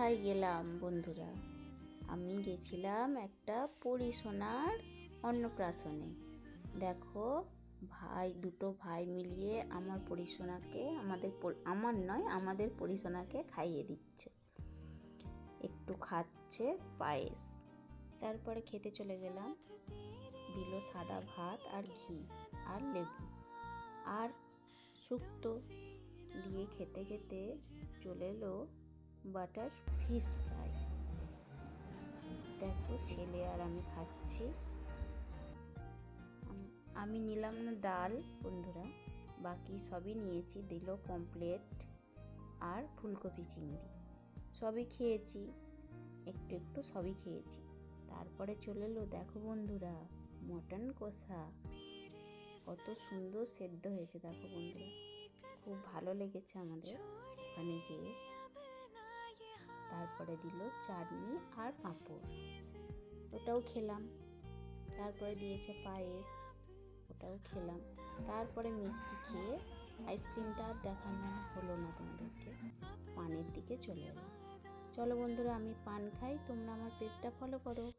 কোথায় গেলাম বন্ধুরা? আমি গেছিলাম একটা পরিশোনার অন্নপ্রাশনে। দেখো, দুটো ভাই মিলিয়ে আমার পরিশোনাকে আমাদের পরিশোনাকে খাইয়ে দিচ্ছে। একটু খাচ্ছে পায়েস। তারপরে খেতে চলে গেলাম। দিল সাদা ভাত আর ঘি আর লেবু আর শুক্তো দিয়ে খেতে খেতে চলে এলো বাটার ফিশ ফ্রাই। দেখো, ছেলে আর আমি খাচ্ছি। আমি নিলাম না ডাল বন্ধুরা, বাকি সবই নিয়েছি। দিল পমফ্লেট আর ফুলকপি চিংড়ি, সবই খেয়েছি, একটু একটু সবই খেয়েছি। তারপরে চলে এলো, দেখো বন্ধুরা, মটন কষা। কত সুন্দর সেদ্ধ হয়েছে দেখো বন্ধুরা, খুব ভালো লেগেছে আমাদের ওখানে যেয়ে। তারপরে দিল চাটনি আর পাঁপড়, ওটাও খেলাম। তারপরে দিয়েছে পায়েস, ওটাও খেলাম। তারপরে মিষ্টি খেয়ে আইসক্রিমটা আর দেখানো হলো না তোমাদেরকে, পানের দিকে চলে এলাম। চলো বন্ধুরা, আমি পান খাই, তোমরা আমার পেজটা ফলো করো।